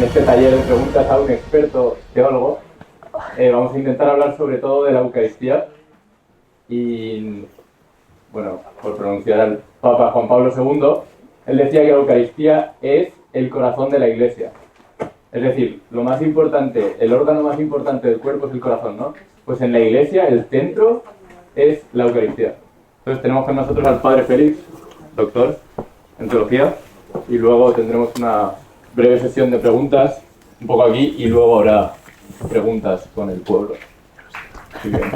en este taller de preguntas a un experto teólogo, vamos a intentar hablar sobre todo de la Eucaristía y, bueno, por pronunciar al Papa Juan Pablo II, él decía que la Eucaristía es el corazón de la Iglesia. Es decir, lo más importante, el órgano más importante del cuerpo es el corazón, ¿no? Pues en la Iglesia el centro es la Eucaristía. Entonces tenemos con nosotros al Padre Félix, doctor en teología, y luego tendremos una breve sesión de preguntas, un poco aquí, y luego habrá preguntas con el pueblo. Muy bien.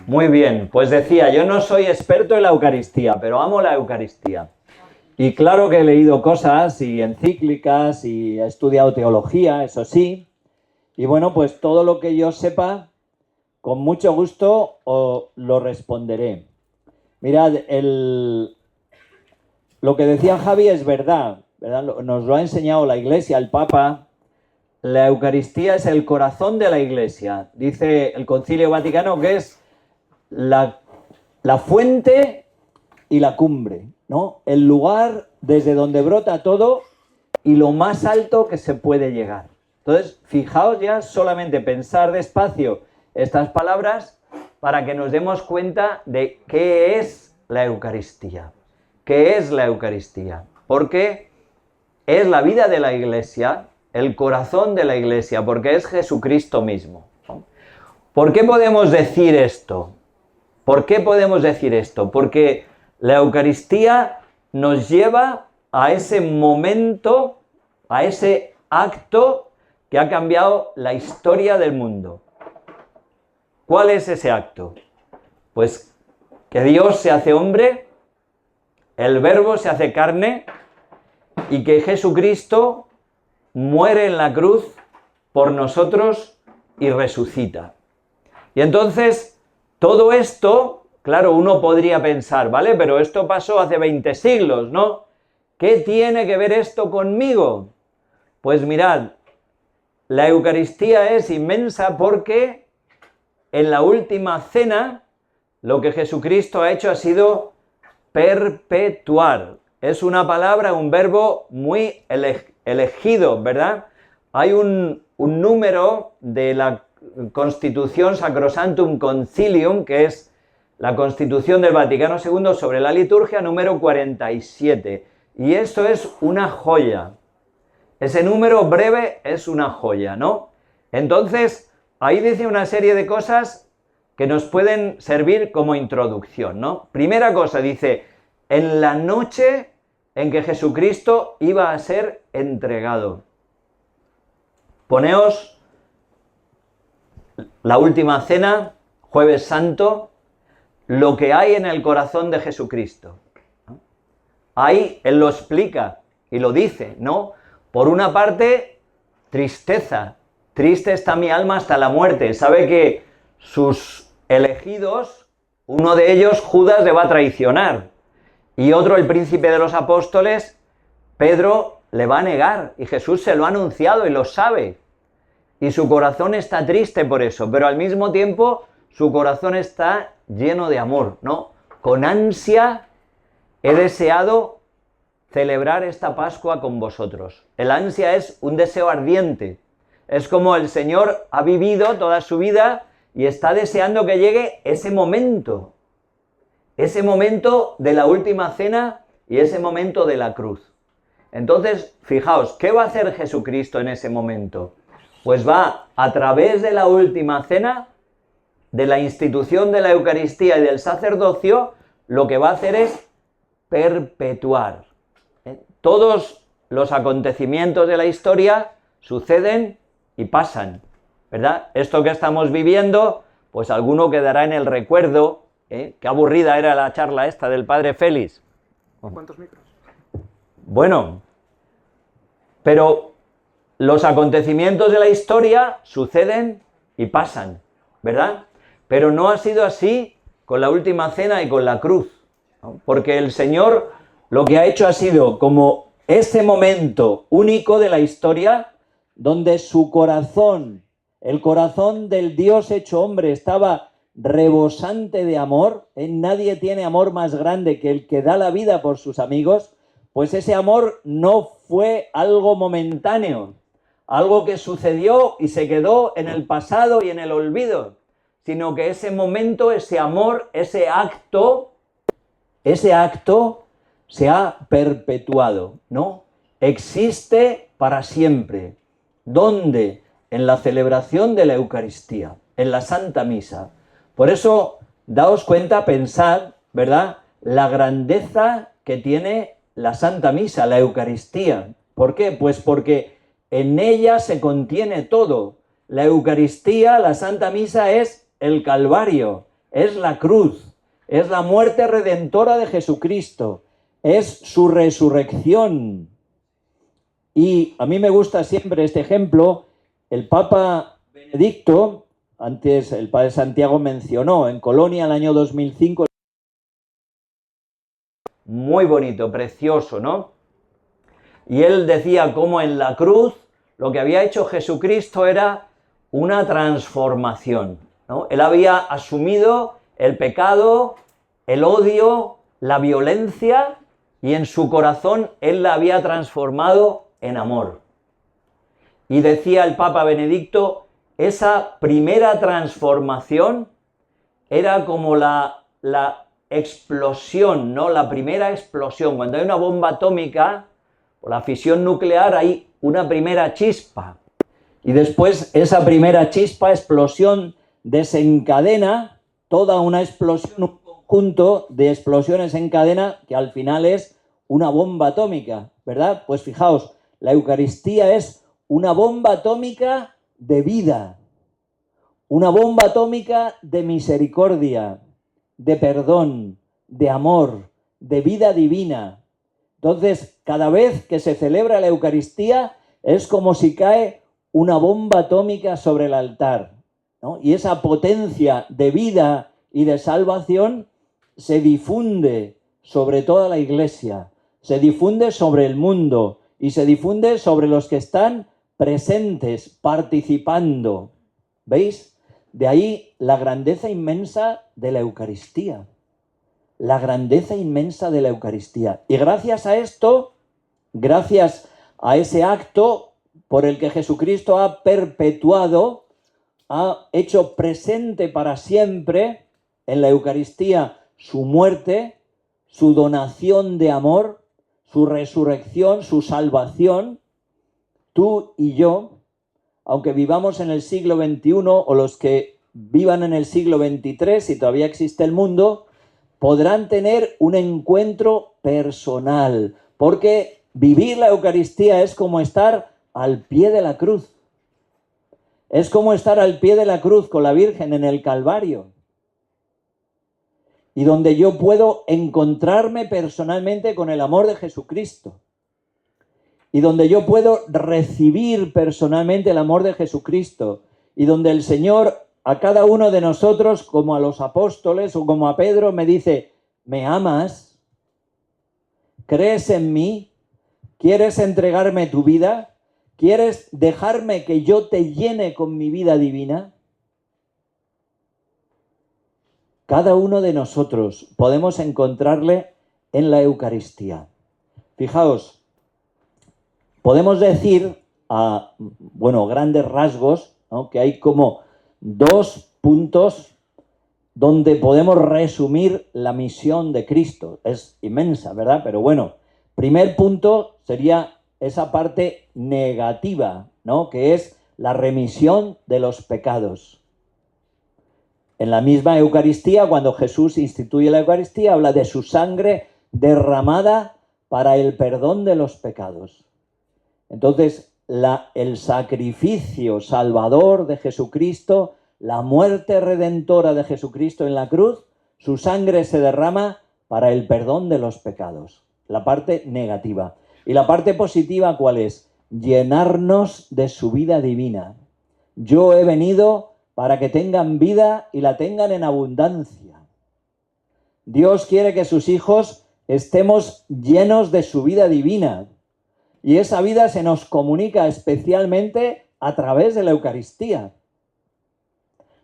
Muy bien, pues decía, yo no soy experto en la Eucaristía, pero amo la Eucaristía. Y claro que he leído cosas y encíclicas y he estudiado teología, eso sí. Y bueno, pues todo lo que yo sepa, con mucho gusto os lo responderé. Mirad, lo que decía Javi es verdad, ¿verdad? Nos lo ha enseñado la Iglesia, el Papa. La Eucaristía es el corazón de la Iglesia. Dice el Concilio Vaticano que es la fuente y la cumbre, ¿no? El lugar desde donde brota todo y lo más alto que se puede llegar. Entonces, fijaos ya, solamente pensar despacio estas palabras para que nos demos cuenta de qué es la Eucaristía. ¿Qué es la Eucaristía? Porque es la vida de la Iglesia, el corazón de la Iglesia, porque es Jesucristo mismo. ¿Por qué podemos decir esto? ¿Por qué podemos decir esto? Porque la Eucaristía nos lleva a ese momento, a ese acto que ha cambiado la historia del mundo. ¿Cuál es ese acto? Pues que Dios se hace hombre, el Verbo se hace carne y que Jesucristo muere en la cruz por nosotros y resucita. Y entonces, todo esto, claro, uno podría pensar, ¿vale? Pero esto pasó hace 20 siglos, ¿no? ¿Qué tiene que ver esto conmigo? Pues mirad, la Eucaristía es inmensa porque en la última cena lo que Jesucristo ha hecho ha sido perpetuar. Es una palabra, un verbo muy elegido, ¿verdad? Hay un número de la Constitución Sacrosanctum Concilium, que es la Constitución del Vaticano II sobre la liturgia, número 47. Y esto es una joya. Ese número breve es una joya, ¿no? Entonces, ahí dice una serie de cosas que nos pueden servir como introducción, ¿no? Primera cosa, dice, en la noche en que Jesucristo iba a ser entregado. Poneos la última cena, Jueves Santo, lo que hay en el corazón de Jesucristo. Ahí Él lo explica y lo dice, ¿no? Por una parte, tristeza. Triste está mi alma hasta la muerte. Sabe que sus elegidos, uno de ellos, Judas, le va a traicionar. Y otro, el príncipe de los apóstoles, Pedro, le va a negar. Y Jesús se lo ha anunciado y lo sabe. Y su corazón está triste por eso. Pero al mismo tiempo, su corazón está lleno de amor, ¿no? Con ansia he deseado celebrar esta Pascua con vosotros. El ansia es un deseo ardiente. Es como el Señor ha vivido toda su vida y está deseando que llegue ese momento de la última cena y ese momento de la cruz. Entonces, fijaos, ¿qué va a hacer Jesucristo en ese momento? Pues va a través de la última cena, de la institución de la Eucaristía y del sacerdocio, lo que va a hacer es perpetuar. Todos los acontecimientos de la historia suceden y pasan, ¿verdad? Esto que estamos viviendo, pues alguno quedará en el recuerdo, ¿eh? Qué aburrida era la charla esta del Padre Félix. ¿Cuántos micros? Bueno, pero los acontecimientos de la historia suceden y pasan, ¿verdad? Pero no ha sido así con la última cena y con la cruz, ¿no? Porque el Señor lo que ha hecho ha sido como ese momento único de la historia donde su corazón, el corazón del Dios hecho hombre, estaba rebosante de amor, nadie tiene amor más grande que el que da la vida por sus amigos, pues ese amor no fue algo momentáneo, algo que sucedió y se quedó en el pasado y en el olvido, sino que ese momento, ese amor, ese acto se ha perpetuado, ¿no? Existe para siempre. ¿Dónde? En la celebración de la Eucaristía, en la Santa Misa. Por eso, daos cuenta, pensad, ¿verdad?, la grandeza que tiene la Santa Misa, la Eucaristía. ¿Por qué? Pues porque en ella se contiene todo. La Eucaristía, la Santa Misa, es el Calvario, es la cruz, es la muerte redentora de Jesucristo, es su resurrección. Y a mí me gusta siempre este ejemplo. El Papa Benedicto, antes el Padre Santiago mencionó, en Colonia, el año 2005, muy bonito, precioso, ¿no? Y él decía cómo en la cruz lo que había hecho Jesucristo era una transformación, ¿no? Él había asumido el pecado, el odio, la violencia, y en su corazón él la había transformado en amor. Y decía el Papa Benedicto, esa primera transformación era como la explosión, ¿no? La primera explosión. Cuando hay una bomba atómica, o la fisión nuclear, hay una primera chispa. Y después esa primera chispa, explosión, desencadena toda una explosión, un conjunto de explosiones en cadena que al final es una bomba atómica, ¿verdad? Pues fijaos, la Eucaristía es una bomba atómica de vida, una bomba atómica de misericordia, de perdón, de amor, de vida divina. Entonces, cada vez que se celebra la Eucaristía es como si cae una bomba atómica sobre el altar, ¿no? Y esa potencia de vida y de salvación se difunde sobre toda la Iglesia, se difunde sobre el mundo y se difunde sobre los que están presentes, participando. ¿Veis? De ahí la grandeza inmensa de la Eucaristía. La grandeza inmensa de la Eucaristía. Y gracias a esto, gracias a ese acto por el que Jesucristo ha perpetuado, ha hecho presente para siempre en la Eucaristía su muerte, su donación de amor, su resurrección, su salvación, tú y yo, aunque vivamos en el siglo XXI o los que vivan en el siglo XXIII, si todavía existe el mundo, podrán tener un encuentro personal, porque vivir la Eucaristía es como estar al pie de la cruz. Es como estar al pie de la cruz con la Virgen en el Calvario. Y donde yo puedo encontrarme personalmente con el amor de Jesucristo. Y donde yo puedo recibir personalmente el amor de Jesucristo. Y donde el Señor a cada uno de nosotros, como a los apóstoles o como a Pedro, me dice, ¿me amas? ¿Crees en mí? ¿Quieres entregarme tu vida? ¿Quieres dejarme que yo te llene con mi vida divina? Cada uno de nosotros podemos encontrarle en la Eucaristía. Fijaos, podemos decir a, grandes rasgos, ¿no?, que hay como dos puntos donde podemos resumir la misión de Cristo. Es inmensa, ¿verdad? Pero bueno, primer punto sería esa parte negativa, ¿no?, que es la remisión de los pecados. En la misma Eucaristía, cuando Jesús instituye la Eucaristía, habla de su sangre derramada para el perdón de los pecados. Entonces, el sacrificio salvador de Jesucristo, la muerte redentora de Jesucristo en la cruz, su sangre se derrama para el perdón de los pecados. La parte negativa. Y la parte positiva, ¿cuál es? Llenarnos de su vida divina. Yo he venido para que tengan vida y la tengan en abundancia. Dios quiere que sus hijos estemos llenos de su vida divina. Y esa vida se nos comunica especialmente a través de la Eucaristía.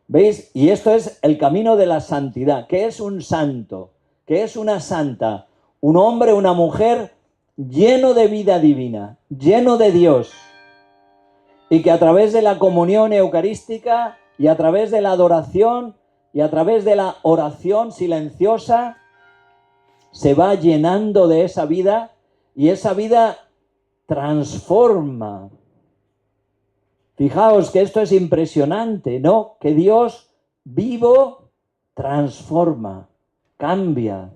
¿Veis? Y esto es el camino de la santidad. ¿Qué es un santo? ¿Qué es una santa? Un hombre, una mujer lleno de vida divina, lleno de Dios, y que a través de la comunión eucarística y a través de la adoración y a través de la oración silenciosa se va llenando de esa vida, y esa vida transforma. Fijaos que esto es impresionante, ¿no? Que Dios vivo transforma, cambia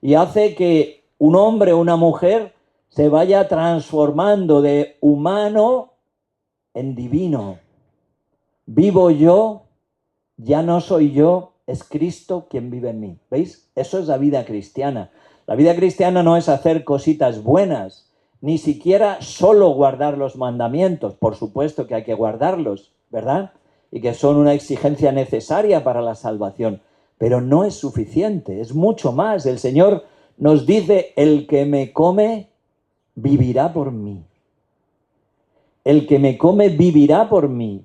y hace que un hombre o una mujer se vaya transformando de humano en divino. Vivo yo, ya no soy yo, es Cristo quien vive en mí. ¿Veis? Eso es la vida cristiana. La vida cristiana no es hacer cositas buenas, ni siquiera solo guardar los mandamientos. Por supuesto que hay que guardarlos, ¿verdad? Y que son una exigencia necesaria para la salvación. Pero no es suficiente, es mucho más. El Señor nos dice, el que me come, vivirá por mí. El que me come, vivirá por mí.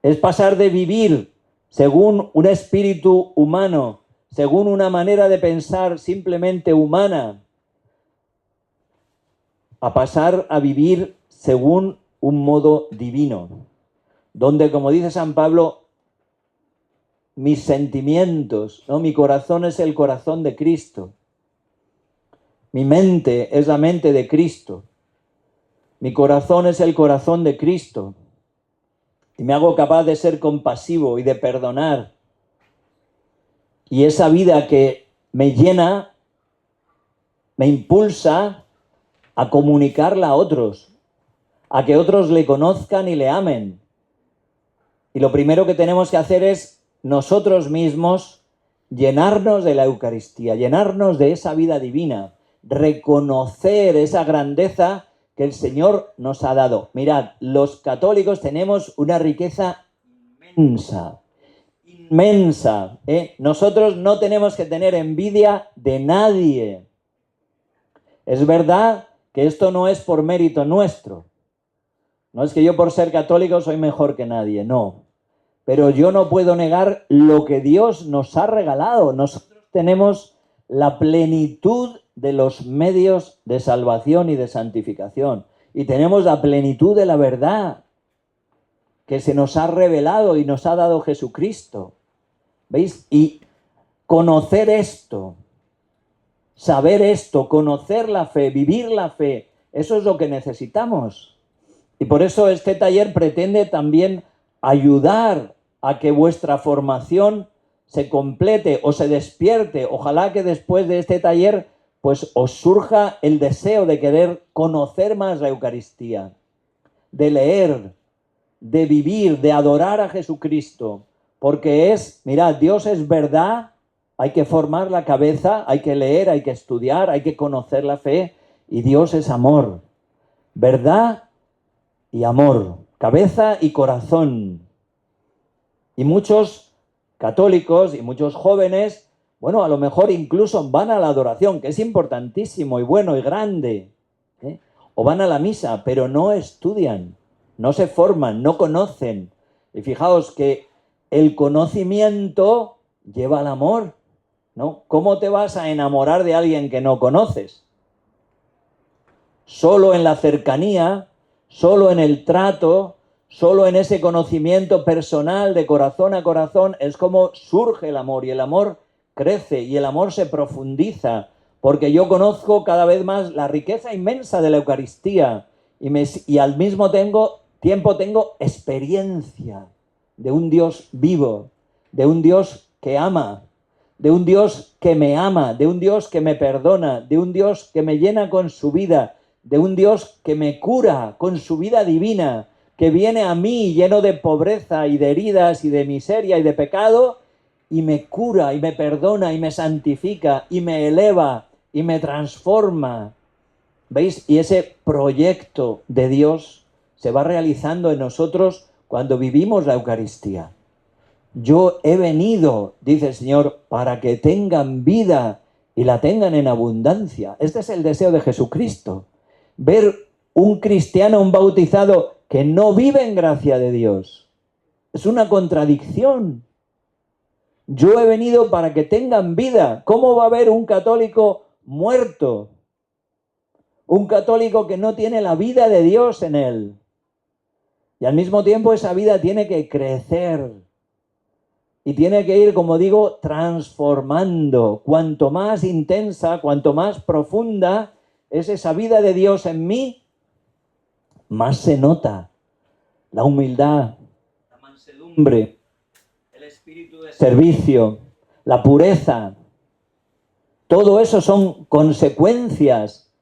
Es pasar de vivir según un espíritu humano, según una manera de pensar simplemente humana, a pasar a vivir según un modo divino, donde, como dice San Pablo, mis sentimientos, ¿no? Mi corazón es el corazón de Cristo, mi mente es la mente de Cristo, mi corazón es el corazón de Cristo, y me hago capaz de ser compasivo y de perdonar. Y esa vida que me llena, me impulsa a comunicarla a otros, a que otros le conozcan y le amen. Y lo primero que tenemos que hacer es nosotros mismos llenarnos de la Eucaristía, llenarnos de esa vida divina, reconocer esa grandeza que el Señor nos ha dado. Mirad, los católicos tenemos una riqueza inmensa, inmensa, ¿eh? Nosotros no tenemos que tener envidia de nadie. Es verdad que esto no es por mérito nuestro. No es que yo por ser católico soy mejor que nadie, no. Pero yo no puedo negar lo que Dios nos ha regalado. Nosotros tenemos la plenitud de los medios de salvación y de santificación. Y tenemos la plenitud de la verdad que se nos ha revelado y nos ha dado Jesucristo. ¿Veis? Y conocer esto, saber esto, conocer la fe, vivir la fe, eso es lo que necesitamos. Y por eso este taller pretende también ayudar a que vuestra formación se complete o se despierte. Ojalá que después de este taller pues os surja el deseo de querer conocer más la Eucaristía, de leer, de vivir, de adorar a Jesucristo, porque mirad, Dios es verdad, hay que formar la cabeza, hay que leer, hay que estudiar, hay que conocer la fe, y Dios es amor, verdad y amor, cabeza y corazón. Y muchos católicos y muchos jóvenes, bueno, a lo mejor incluso van a la adoración, que es importantísimo y bueno y grande, ¿eh? O van a la misa, pero no estudian, no se forman, no conocen. Y fijaos que el conocimiento lleva al amor, ¿no? ¿Cómo te vas a enamorar de alguien que no conoces? Solo en la cercanía, solo en el trato, solo en ese conocimiento personal de corazón a corazón es como surge el amor, y el amor crece y el amor se profundiza, porque yo conozco cada vez más la riqueza inmensa de la Eucaristía y al mismo tiempo tengo experiencia de un Dios vivo, de un Dios que ama, de un Dios que me ama, de un Dios que me perdona, de un Dios que me llena con su vida, de un Dios que me cura con su vida divina, que viene a mí lleno de pobreza y de heridas y de miseria y de pecado, y me cura y me perdona y me santifica y me eleva y me transforma. ¿Veis? Y ese proyecto de Dios se va realizando en nosotros cuando vivimos la Eucaristía. Yo he venido, dice el Señor, para que tengan vida y la tengan en abundancia. Este es el deseo de Jesucristo. Ver un cristiano, un bautizado, que no vive en gracia de Dios, Es una contradicción. Yo he venido para que tengan vida. ¿Cómo va a haber un católico muerto? Un católico que no tiene la vida de Dios en él. Y al mismo tiempo esa vida tiene que crecer. Y tiene que ir, como digo, transformando. Cuanto más intensa, cuanto más profunda es esa vida de Dios en mí, más se nota la humildad, la mansedumbre, el espíritu de servicio, la pureza. Todo eso son consecuencias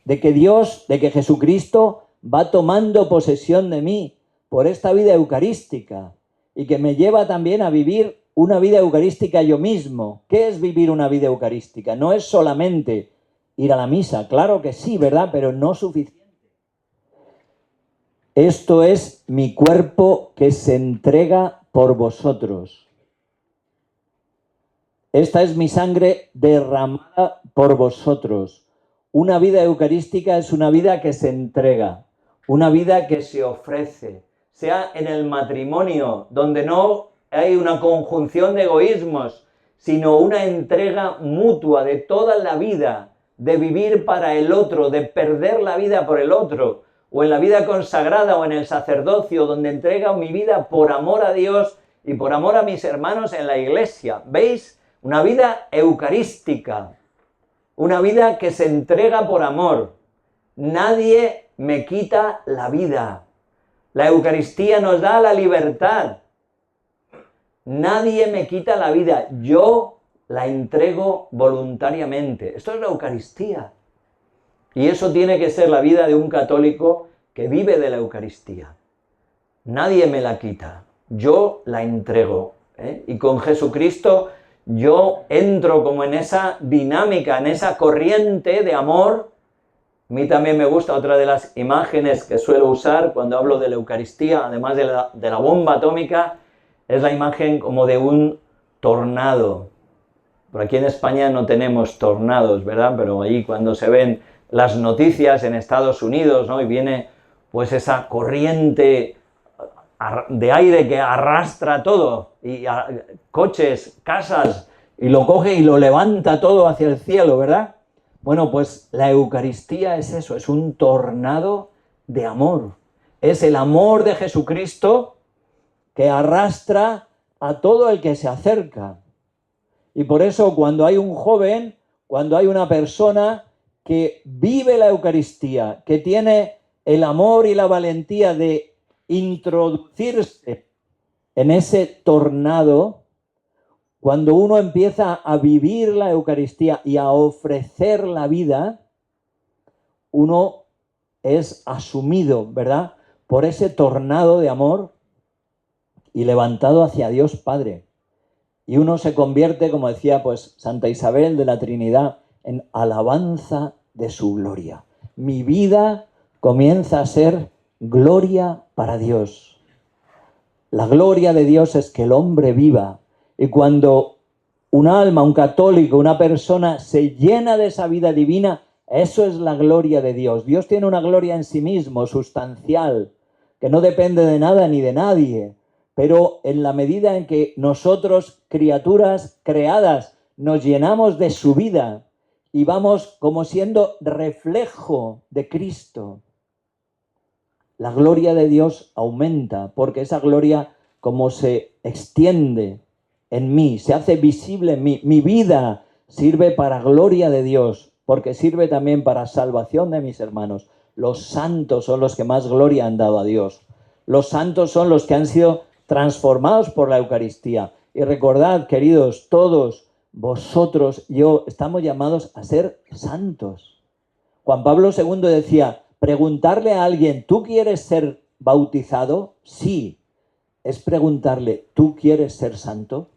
de que Dios, de que Jesucristo va tomando posesión de mí por esta vida eucarística y que me lleva también a vivir una vida eucarística yo mismo. ¿Qué es vivir una vida eucarística? No es solamente ir a la misa, claro que sí, ¿verdad? Pero no suficiente. Esto es mi cuerpo que se entrega por vosotros. Esta es mi sangre derramada por vosotros. Una vida eucarística es una vida que se entrega, una vida que se ofrece, sea en el matrimonio, donde no hay una conjunción de egoísmos, sino una entrega mutua de toda la vida, de vivir para el otro, de perder la vida por el otro, o en la vida consagrada o en el sacerdocio, donde entrego mi vida por amor a Dios y por amor a mis hermanos en la iglesia. ¿Veis? Una vida eucarística, una vida que se entrega por amor. Nadie me quita la vida. La Eucaristía nos da la libertad. Nadie me quita la vida. Yo la entrego voluntariamente. Esto es la Eucaristía. Y eso tiene que ser la vida de un católico que vive de la Eucaristía. Nadie me la quita. Yo la entrego. Y con Jesucristo yo entro como en esa dinámica, en esa corriente de amor. A mí también me gusta otra de las imágenes que suelo usar cuando hablo de la Eucaristía, además de la bomba atómica, es la imagen como de un tornado. Por aquí en España no tenemos tornados, ¿verdad? Pero ahí cuando se ven las noticias en Estados Unidos, ¿no? Y viene pues esa corriente de aire que arrastra todo, y coches, casas, y lo coge y lo levanta todo hacia el cielo, ¿verdad? Bueno, pues la Eucaristía es eso, es un tornado de amor. Es el amor de Jesucristo que arrastra a todo el que se acerca. Y por eso cuando hay un joven, cuando hay una persona que vive la Eucaristía, que tiene el amor y la valentía de introducirse en ese tornado, cuando uno empieza a vivir la Eucaristía y a ofrecer la vida, uno es asumido, ¿verdad?, por ese tornado de amor y levantado hacia Dios Padre. Y uno se convierte, como decía pues Santa Isabel de la Trinidad, en alabanza de su gloria. Mi vida comienza a ser gloria para Dios. La gloria de Dios es que el hombre viva. Y cuando un alma, un católico, una persona se llena de esa vida divina, eso es la gloria de Dios. Dios tiene una gloria en sí mismo, sustancial, que no depende de nada ni de nadie. Pero en la medida en que nosotros, criaturas creadas, nos llenamos de su vida y vamos como siendo reflejo de Cristo, la gloria de Dios aumenta, porque esa gloria como se extiende en mí, se hace visible en mí. Mi vida sirve para gloria de Dios, porque sirve también para salvación de mis hermanos. Los santos son los que más gloria han dado a Dios. Los santos son los que han sido transformados por la Eucaristía. Y recordad, queridos, todos vosotros, yo, estamos llamados a ser santos. Juan Pablo II decía, preguntarle a alguien, ¿tú quieres ser bautizado? Sí. Es preguntarle, ¿tú quieres ser santo?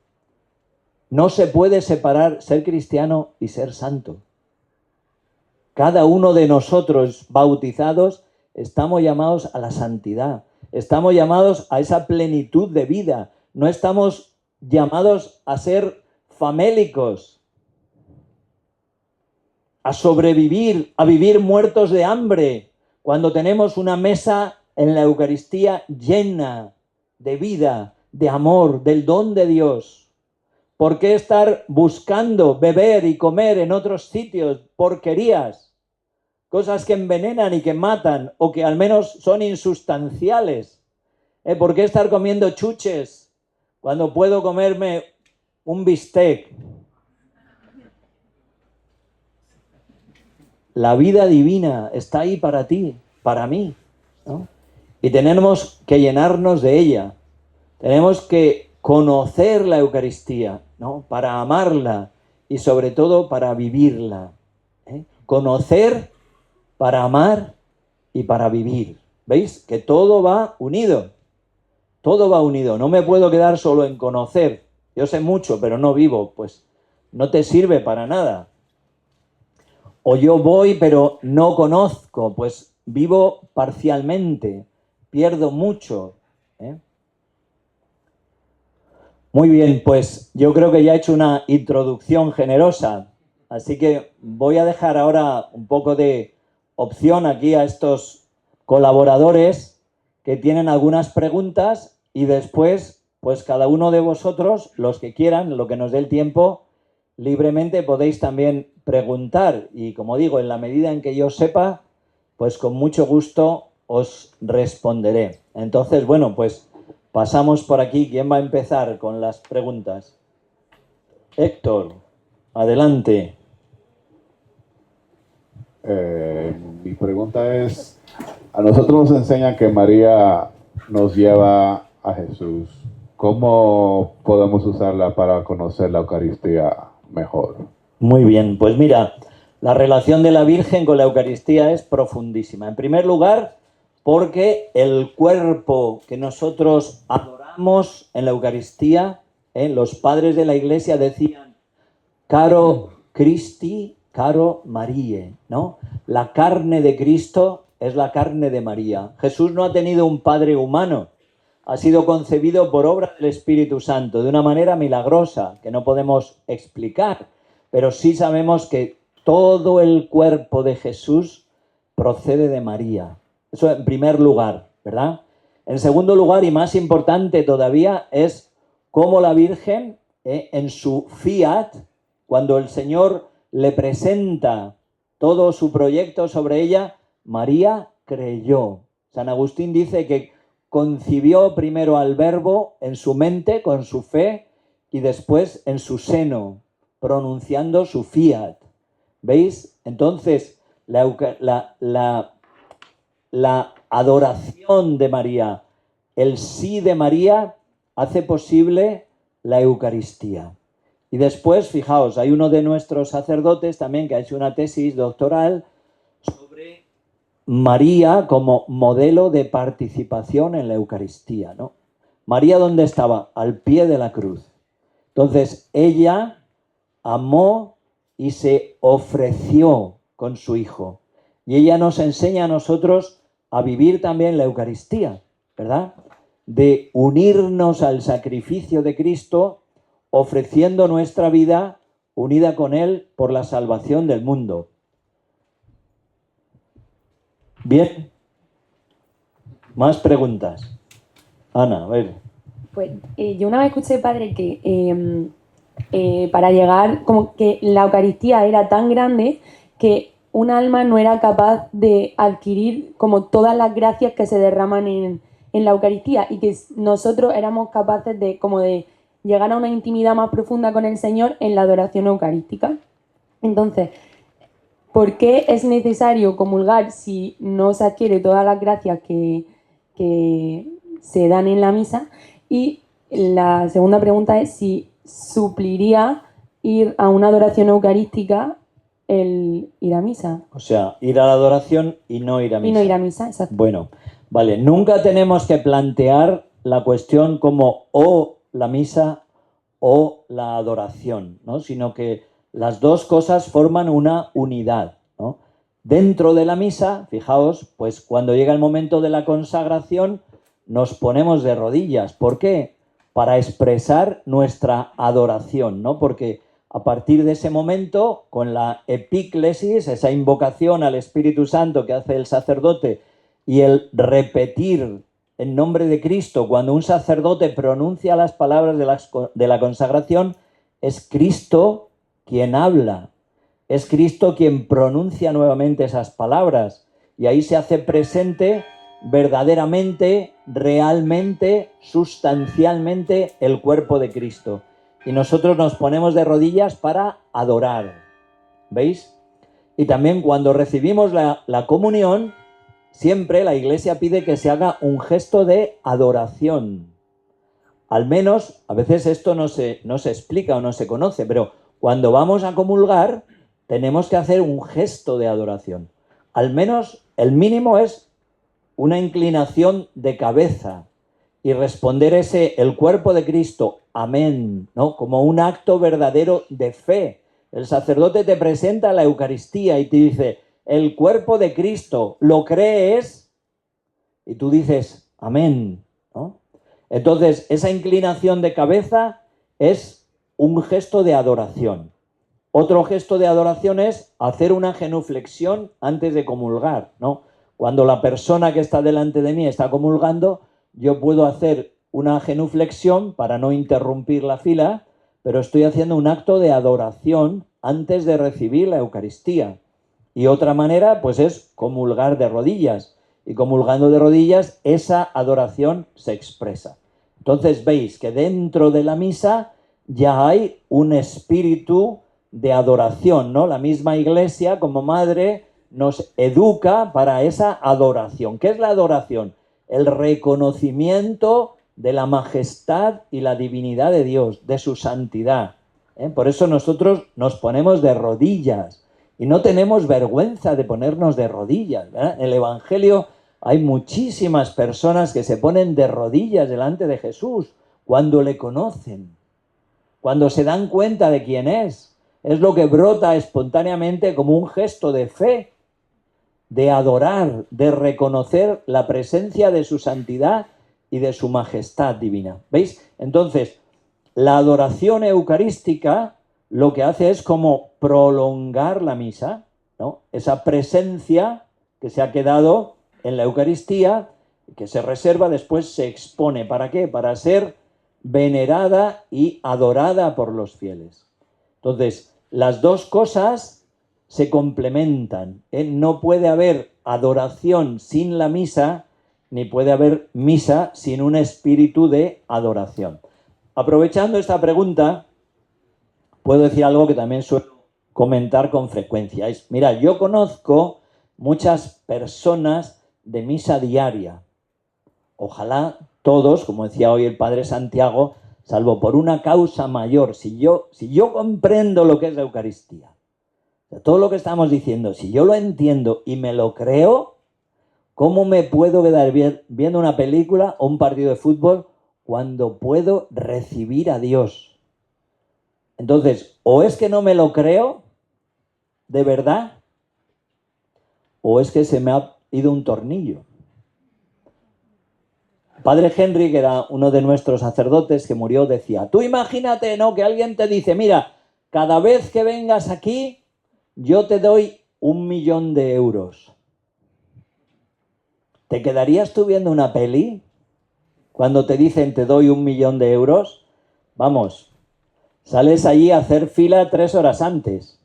No se puede separar ser cristiano y ser santo. Cada uno de nosotros bautizados estamos llamados a la santidad. Estamos llamados a esa plenitud de vida. No estamos llamados a ser famélicos, a sobrevivir, a vivir muertos de hambre, cuando tenemos una mesa en la Eucaristía llena de vida, de amor, del don de Dios? ¿Por qué estar buscando beber y comer en otros sitios porquerías? Cosas que envenenan y que matan, o que al menos son insustanciales. ¿Por qué estar comiendo chuches cuando puedo comerme un bistec? La vida divina está ahí para ti, para mí, ¿no? Y tenemos que llenarnos de ella. Tenemos que conocer la Eucaristía, ¿no? Para amarla y sobre todo para vivirla. Conocer para amar y para vivir. ¿Veis? Que todo va unido. Todo va unido. No me puedo quedar solo en conocer. Yo sé mucho, pero no vivo. Pues no te sirve para nada. O yo voy, pero no conozco. Pues vivo parcialmente. Pierdo mucho. Muy bien, pues yo creo que ya he hecho una introducción generosa. Así que voy a dejar ahora un poco de opción aquí a estos colaboradores que tienen algunas preguntas y después, pues cada uno de vosotros, los que quieran, lo que nos dé el tiempo, libremente podéis también preguntar. Y como digo, en la medida en que yo sepa, pues con mucho gusto os responderé. Entonces, bueno, pues pasamos por aquí. ¿Quién va a empezar con las preguntas? Héctor, adelante. Mi pregunta es, a nosotros nos enseñan que María nos lleva a Jesús. ¿Cómo podemos usarla para conocer la Eucaristía mejor? Muy bien, pues mira, la relación de la Virgen con la Eucaristía es profundísima. En primer lugar, porque el cuerpo que nosotros adoramos en la Eucaristía, los padres de la Iglesia decían, caro Christi, caro Marie, ¿no? La carne de Cristo es la carne de María. Jesús no ha tenido un padre humano, ha sido concebido por obra del Espíritu Santo, de una manera milagrosa, que no podemos explicar, pero sí sabemos que todo el cuerpo de Jesús procede de María. Eso en primer lugar, ¿verdad? En segundo lugar, y más importante todavía, es cómo la Virgen, en su fiat, cuando el Señor le presenta todo su proyecto sobre ella, María creyó. San Agustín dice que concibió primero al Verbo en su mente, con su fe, y después en su seno, pronunciando su fiat. ¿Veis? Entonces, la adoración de María, el sí de María, hace posible la Eucaristía. Y después, fijaos, hay uno de nuestros sacerdotes también que ha hecho una tesis doctoral sobre María como modelo de participación en la Eucaristía, ¿no? María, ¿dónde estaba? Al pie de la cruz. Entonces, ella amó y se ofreció con su Hijo. Y ella nos enseña a nosotros a vivir también la Eucaristía, ¿verdad? De unirnos al sacrificio de Cristo, ofreciendo nuestra vida unida con Él por la salvación del mundo. Bien. Más preguntas. Ana, a ver. Pues yo una vez escuché, padre, que para llegar, como que la Eucaristía era tan grande que un alma no era capaz de adquirir como todas las gracias que se derraman en la Eucaristía, y que nosotros éramos capaces de llegar a una intimidad más profunda con el Señor en la adoración eucarística. Entonces, ¿por qué es necesario comulgar si no se adquiere todas las gracias que se dan en la misa? Y la segunda pregunta es si supliría ir a una adoración eucarística el ir a misa. O sea, ir a la adoración y no ir a misa. Y no ir a misa, exacto. Bueno, vale, nunca tenemos que plantear la cuestión como o la misa o la adoración, ¿no? Sino que las dos cosas forman una unidad, ¿no? Dentro de la misa, fijaos, pues cuando llega el momento de la consagración nos ponemos de rodillas. ¿Por qué? Para expresar nuestra adoración, ¿no? Porque a partir de ese momento, con la epíclesis, esa invocación al Espíritu Santo que hace el sacerdote, y el repetir en nombre de Cristo, cuando un sacerdote pronuncia las palabras de la consagración, es Cristo quien habla, es Cristo quien pronuncia nuevamente esas palabras, y ahí se hace presente verdaderamente, realmente, sustancialmente el cuerpo de Cristo. Y nosotros nos ponemos de rodillas para adorar, ¿veis? Y también cuando recibimos la comunión, siempre la Iglesia pide que se haga un gesto de adoración. Al menos, a veces esto no se explica o no se conoce, pero cuando vamos a comulgar, tenemos que hacer un gesto de adoración. Al menos, el mínimo es una inclinación de cabeza y responder el cuerpo de Cristo, amén, ¿no? Como un acto verdadero de fe. El sacerdote te presenta la Eucaristía y te dice, el cuerpo de Cristo, ¿lo crees? Y tú dices, amén, ¿no? Entonces, esa inclinación de cabeza es un gesto de adoración. Otro gesto de adoración es hacer una genuflexión antes de comulgar, ¿no? Cuando la persona que está delante de mí está comulgando, yo puedo hacer una genuflexión para no interrumpir la fila, pero estoy haciendo un acto de adoración antes de recibir la Eucaristía. Y otra manera, pues es comulgar de rodillas. Y comulgando de rodillas, esa adoración se expresa. Entonces veis que dentro de la misa ya hay un espíritu de adoración, ¿no? La misma Iglesia, como madre, nos educa para esa adoración. ¿Qué es la adoración? El reconocimiento de la majestad y la divinidad de Dios, de su santidad. Por eso nosotros nos ponemos de rodillas y no tenemos vergüenza de ponernos de rodillas, ¿verdad? En el Evangelio hay muchísimas personas que se ponen de rodillas delante de Jesús cuando le conocen, cuando se dan cuenta de quién es. Es lo que brota espontáneamente como un gesto de fe, de adorar, de reconocer la presencia de su santidad y de su majestad divina. ¿Veis? Entonces, la adoración eucarística lo que hace es como prolongar la misa, ¿no? Esa presencia que se ha quedado en la Eucaristía, que se reserva, después se expone. ¿Para qué? Para ser venerada y adorada por los fieles. Entonces, las dos cosas se complementan, ¿eh? No puede haber adoración sin la misa, ni puede haber misa sin un espíritu de adoración. Aprovechando esta pregunta, puedo decir algo que también suelo comentar con frecuencia. Mira, yo conozco muchas personas de misa diaria. Ojalá todos, como decía hoy el Padre Santiago, salvo por una causa mayor, si yo comprendo lo que es la Eucaristía, todo lo que estamos diciendo, si yo lo entiendo y me lo creo, ¿cómo me puedo quedar viendo una película o un partido de fútbol cuando puedo recibir a Dios? Entonces, o es que no me lo creo, de verdad, o es que se me ha ido un tornillo. Padre Henry, que era uno de nuestros sacerdotes que murió, decía, tú imagínate, ¿no?, que alguien te dice, mira, cada vez que vengas aquí, yo te doy 1 millón de euros. ¿Te quedarías tú viendo una peli cuando te dicen te doy 1 millón de euros? Vamos, sales allí a hacer fila 3 horas antes,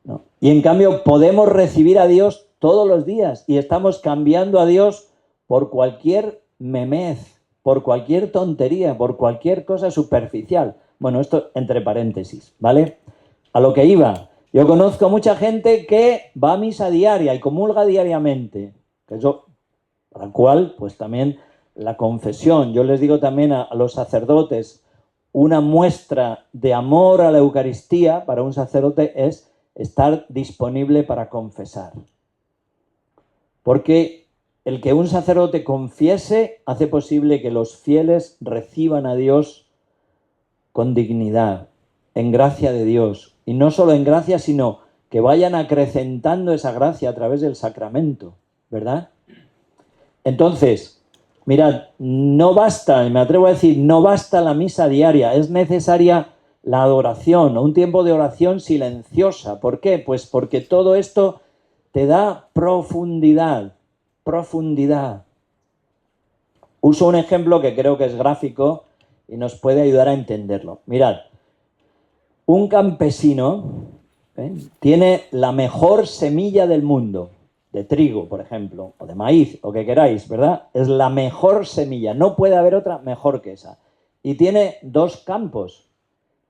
¿no? Y en cambio podemos recibir a Dios todos los días y estamos cambiando a Dios por cualquier memez, por cualquier tontería, por cualquier cosa superficial. Bueno, esto entre paréntesis, ¿vale? A lo que iba, yo conozco mucha gente que va a misa diaria y comulga diariamente, que eso, para el cual, pues también la confesión, yo les digo también a los sacerdotes, una muestra de amor a la Eucaristía para un sacerdote es estar disponible para confesar. Porque el que un sacerdote confiese hace posible que los fieles reciban a Dios con dignidad, en gracia de Dios. Y no solo en gracia, sino que vayan acrecentando esa gracia a través del sacramento, ¿verdad? Entonces, mirad, no basta, y me atrevo a decir, no basta la misa diaria, es necesaria la adoración, un tiempo de oración silenciosa. ¿Por qué? Pues porque todo esto te da profundidad, Uso un ejemplo que creo que es gráfico y nos puede ayudar a entenderlo. Mirad, un campesino tiene la mejor semilla del mundo, de trigo, por ejemplo, o de maíz, o que queráis, ¿verdad? Es la mejor semilla, no puede haber otra mejor que esa. Y tiene 2 campos.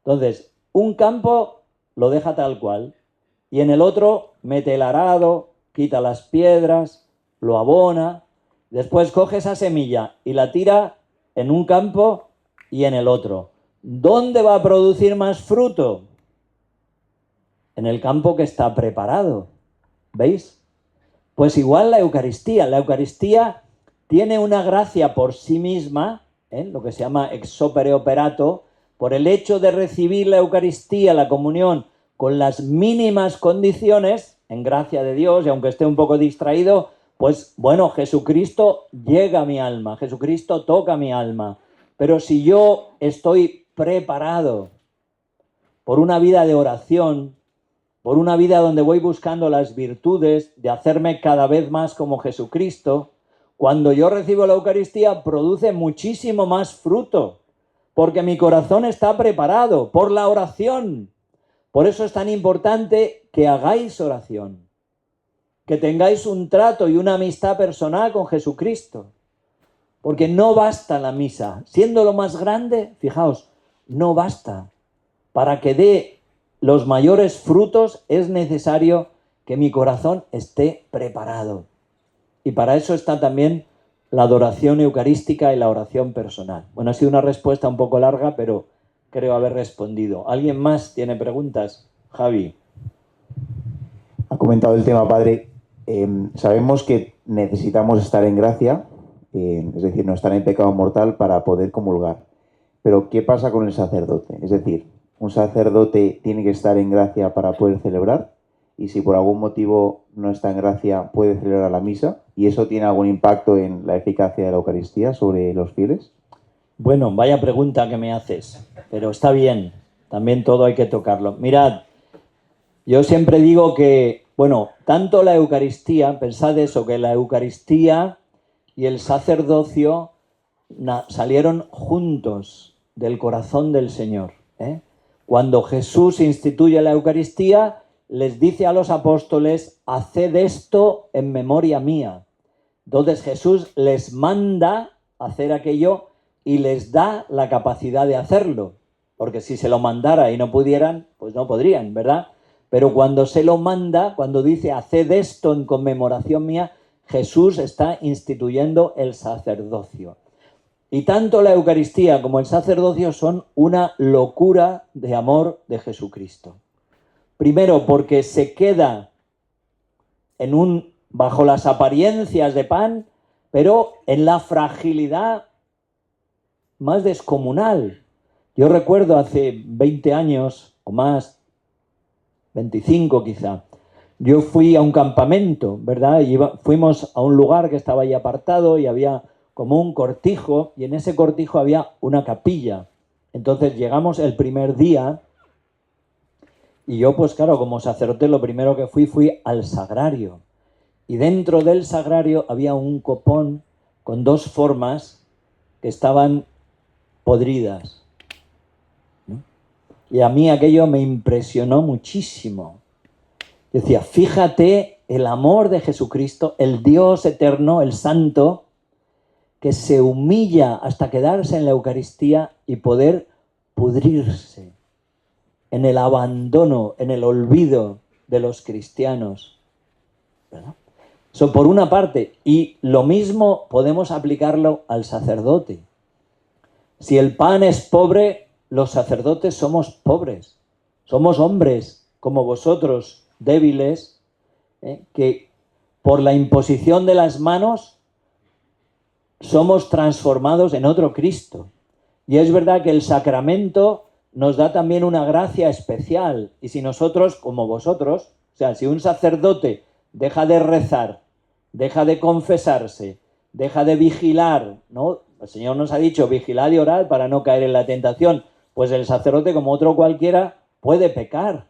Entonces, un campo lo deja tal cual, y en el otro mete el arado, quita las piedras, lo abona, después coge esa semilla y la tira en un campo y en el otro. ¿Dónde va a producir más fruto? En el campo que está preparado. ¿Veis? Pues igual la Eucaristía tiene una gracia por sí misma, lo que se llama ex opere operato, por el hecho de recibir la Eucaristía, la comunión, con las mínimas condiciones, en gracia de Dios, y aunque esté un poco distraído, pues bueno, Jesucristo llega a mi alma, Jesucristo toca mi alma. Pero si yo estoy preparado por una vida de oración, por una vida donde voy buscando las virtudes de hacerme cada vez más como Jesucristo, cuando yo recibo la Eucaristía produce muchísimo más fruto, porque mi corazón está preparado por la oración. Por eso es tan importante que hagáis oración, que tengáis un trato y una amistad personal con Jesucristo, porque no basta la misa. Siendo lo más grande, fijaos, no basta. Para que dé los mayores frutos es necesario que mi corazón esté preparado. Y para eso está también la adoración eucarística y la oración personal. Bueno, ha sido una respuesta un poco larga, pero creo haber respondido. ¿Alguien más tiene preguntas? Javi. Ha comentado el tema, padre. Sabemos que necesitamos estar en gracia, es decir, no estar en pecado mortal para poder comulgar. Pero ¿qué pasa con el sacerdote? Es decir, ¿un sacerdote tiene que estar en gracia para poder celebrar? Y si por algún motivo no está en gracia, ¿puede celebrar la misa? ¿Y eso tiene algún impacto en la eficacia de la Eucaristía sobre los fieles? Bueno, vaya pregunta que me haces, pero está bien, también todo hay que tocarlo. Mirad, yo siempre digo que, bueno, tanto la Eucaristía, pensad eso, que la Eucaristía y el sacerdocio salieron juntos del corazón del Señor. Cuando Jesús instituye la Eucaristía, les dice a los apóstoles, haced esto en memoria mía. Entonces Jesús les manda hacer aquello y les da la capacidad de hacerlo, porque si se lo mandara y no pudieran, pues no podrían, ¿verdad? Pero cuando se lo manda, cuando dice haced esto en conmemoración mía, Jesús está instituyendo el sacerdocio. Y tanto la Eucaristía como el sacerdocio son una locura de amor de Jesucristo. Primero, porque se queda bajo las apariencias de pan, pero en la fragilidad más descomunal. Yo recuerdo hace 20 años o más, 25 quizá, yo fui a un campamento, ¿verdad? Fuimos a un lugar que estaba ahí apartado y había como un cortijo, y en ese cortijo había una capilla. Entonces llegamos el primer día y yo, pues claro, como sacerdote lo primero que fui al sagrario. Y dentro del sagrario había un copón con 2 formas que estaban podridas, ¿no? Y a mí aquello me impresionó muchísimo. Decía, fíjate el amor de Jesucristo, el Dios eterno, el Santo, que se humilla hasta quedarse en la Eucaristía y poder pudrirse en el abandono, en el olvido de los cristianos, ¿verdad? Eso por una parte. Y lo mismo podemos aplicarlo al sacerdote. Si el pan es pobre, los sacerdotes somos pobres. Somos hombres como vosotros, débiles, que por la imposición de las manos somos transformados en otro Cristo. Y es verdad que el sacramento nos da también una gracia especial. Y si nosotros, como vosotros, o sea, si un sacerdote deja de rezar, deja de confesarse, deja de vigilar, ¿no? El Señor nos ha dicho, vigilad y orad para no caer en la tentación. Pues el sacerdote, como otro cualquiera, puede pecar,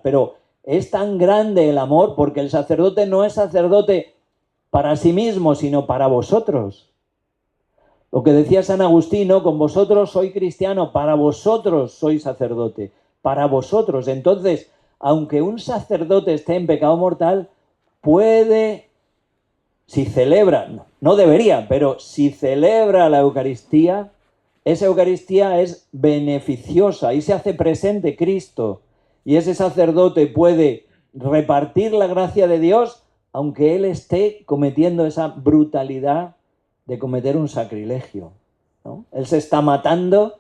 pero es tan grande el amor porque el sacerdote no es sacerdote para sí mismo, sino para vosotros. Lo que decía San Agustín, ¿no? Con vosotros soy cristiano, para vosotros soy sacerdote, para vosotros. Entonces, aunque un sacerdote esté en pecado mortal, puede, si celebra, no debería, pero si celebra la Eucaristía, esa Eucaristía es beneficiosa y se hace presente Cristo. Y ese sacerdote puede repartir la gracia de Dios, aunque él esté cometiendo esa brutalidad de cometer un sacrilegio, ¿no? Él se está matando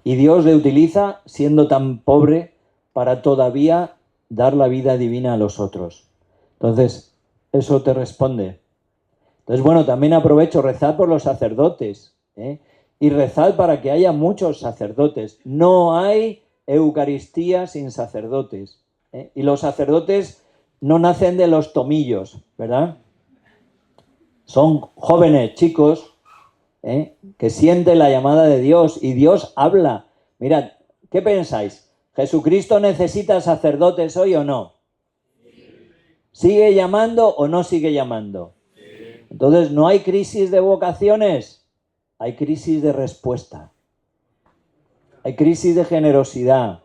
y Dios le utiliza, siendo tan pobre, para todavía dar la vida divina a los otros. Entonces, eso te responde. Entonces, bueno, también aprovecho, rezad por los sacerdotes, ¿eh? Y rezad para que haya muchos sacerdotes. No hay Eucaristía sin sacerdotes, ¿eh? Y los sacerdotes no nacen de los tomillos, ¿verdad? Son jóvenes, chicos, ¿eh? Que sienten la llamada de Dios y Dios habla. Mirad, ¿qué pensáis? ¿Jesucristo necesita sacerdotes hoy o no? ¿Sigue llamando o no sigue llamando? Entonces, no hay crisis de vocaciones, hay crisis de respuesta. Hay crisis de generosidad.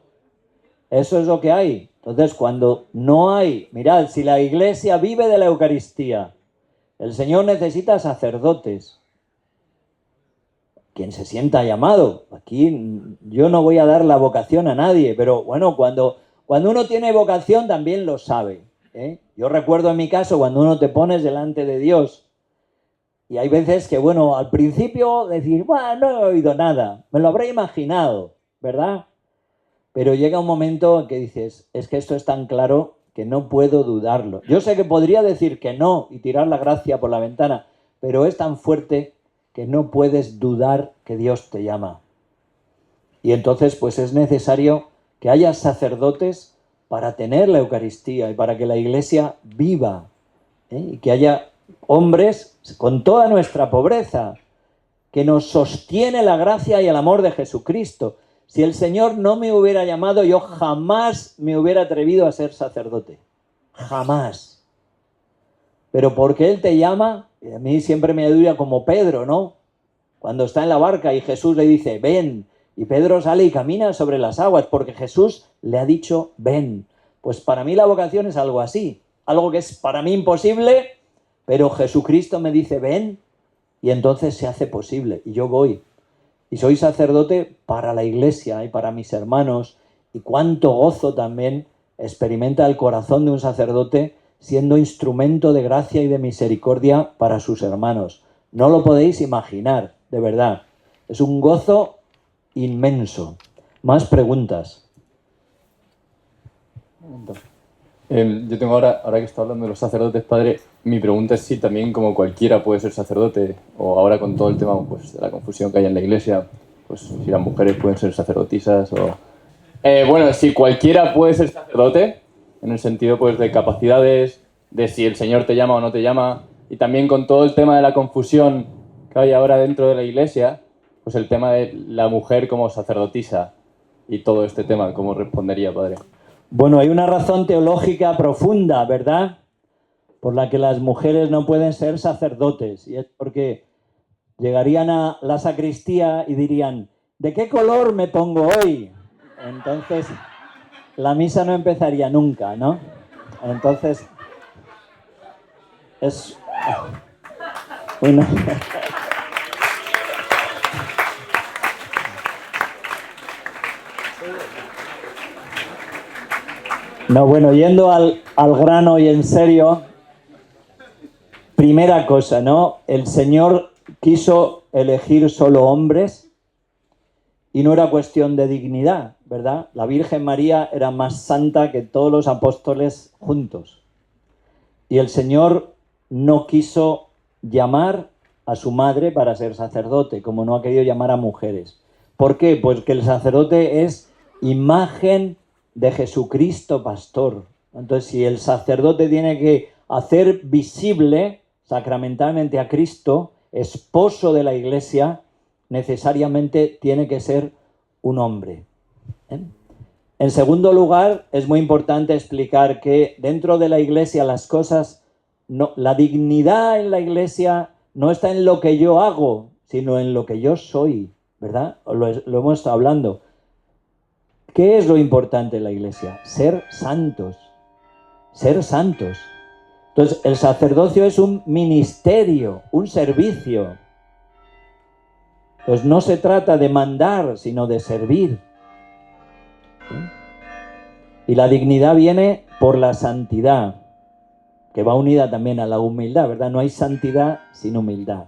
Eso es lo que hay. Entonces, cuando no hay, mirad, si la Iglesia vive de la Eucaristía, el Señor necesita sacerdotes. Quien se sienta llamado. Aquí yo no voy a dar la vocación a nadie, pero bueno, cuando uno tiene vocación también lo sabe, ¿eh? Yo recuerdo en mi caso cuando uno te pones delante de Dios y hay veces que, bueno, al principio decir, bueno, no he oído nada, me lo habré imaginado, ¿verdad? Pero llega un momento en que dices, es que esto es tan claro que no puedo dudarlo. Yo sé que podría decir que no y tirar la gracia por la ventana, pero es tan fuerte que no puedes dudar que Dios te llama. Y entonces, pues es necesario que haya sacerdotes para tener la Eucaristía y para que la Iglesia viva, ¿eh? Y que haya hombres con toda nuestra pobreza, que nos sostiene la gracia y el amor de Jesucristo. Si el Señor no me hubiera llamado, yo jamás me hubiera atrevido a ser sacerdote. Jamás. Pero porque Él te llama, y a mí siempre me dura como Pedro, ¿no? Cuando está en la barca y Jesús le dice, ven, y Pedro sale y camina sobre las aguas, porque Jesús le ha dicho, ven. Pues para mí la vocación es algo así, algo que es para mí imposible, pero Jesucristo me dice, ven, y entonces se hace posible, y yo voy. Y soy sacerdote para la Iglesia y para mis hermanos, y cuánto gozo también experimenta el corazón de un sacerdote siendo instrumento de gracia y de misericordia para sus hermanos. No lo podéis imaginar, de verdad. Es un gozo inmenso. Más preguntas. Yo tengo ahora que está hablando de los sacerdotes, padre, mi pregunta es si también como cualquiera puede ser sacerdote, o ahora con todo el tema pues, de la confusión que hay en la Iglesia, pues si las mujeres pueden ser sacerdotisas o... bueno, si cualquiera puede ser sacerdote, en el sentido pues de capacidades, de si el Señor te llama o no te llama, y también con todo el tema de la confusión que hay ahora dentro de la Iglesia, pues el tema de la mujer como sacerdotisa y todo este tema, ¿cómo respondería, padre? Bueno, hay una razón teológica profunda, ¿verdad?, por la que las mujeres no pueden ser sacerdotes, y es porque llegarían a la sacristía y dirían, ¿de qué color me pongo hoy? Entonces, la misa no empezaría nunca, ¿no? Entonces, es una... No, bueno, yendo al grano y en serio, primera cosa, ¿no? El Señor quiso elegir solo hombres y no era cuestión de dignidad, ¿verdad? La Virgen María era más santa que todos los apóstoles juntos. Y el Señor no quiso llamar a su madre para ser sacerdote, como no ha querido llamar a mujeres. ¿Por qué? Pues que el sacerdote es imagen de Jesucristo pastor. Entonces, si el sacerdote tiene que hacer visible sacramentalmente a Cristo, esposo de la Iglesia, necesariamente tiene que ser un hombre. En segundo lugar, es muy importante explicar que dentro de la Iglesia las cosas, no, la dignidad en la Iglesia no está en lo que yo hago, sino en lo que yo soy, ¿verdad? Lo hemos estado hablando. ¿Qué es lo importante en la Iglesia? Ser santos. Ser santos. Entonces, el sacerdocio es un ministerio, un servicio. Entonces, no se trata de mandar, sino de servir. ¿Sí? Y la dignidad viene por la santidad, que va unida también a la humildad, ¿verdad? No hay santidad sin humildad.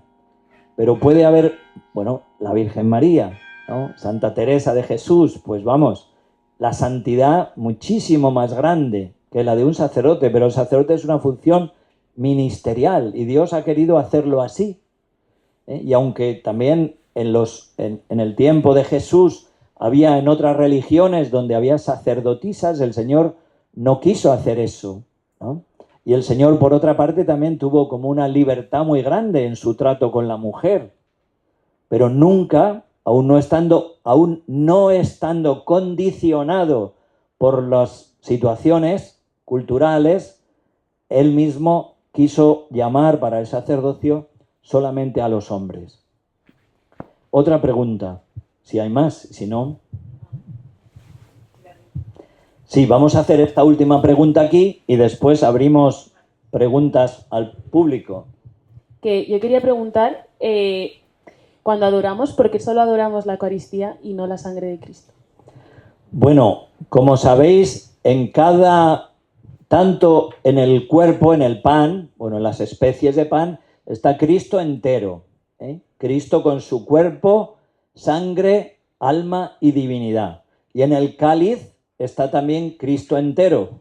Pero puede haber, bueno, la Virgen María, ¿no? Santa Teresa de Jesús, pues vamos, la santidad muchísimo más grande que la de un sacerdote, pero el sacerdote es una función ministerial y Dios ha querido hacerlo así. Y aunque también en el tiempo de Jesús había en otras religiones donde había sacerdotisas, el Señor no quiso hacer eso, ¿no? Y el Señor, por otra parte, también tuvo como una libertad muy grande en su trato con la mujer, pero nunca, aún no estando condicionado por las situaciones culturales, él mismo quiso llamar para el sacerdocio solamente a los hombres. Otra pregunta, si hay más, si no... Sí, vamos a hacer esta última pregunta aquí y después abrimos preguntas al público. Que yo quería preguntar, cuando adoramos, ¿por qué solo adoramos la Eucaristía y no la sangre de Cristo? Bueno, como sabéis, tanto en el cuerpo, en el pan, bueno, en las especies de pan, está Cristo entero, ¿eh? Cristo con su cuerpo, sangre, alma y divinidad. Y en el cáliz está también Cristo entero,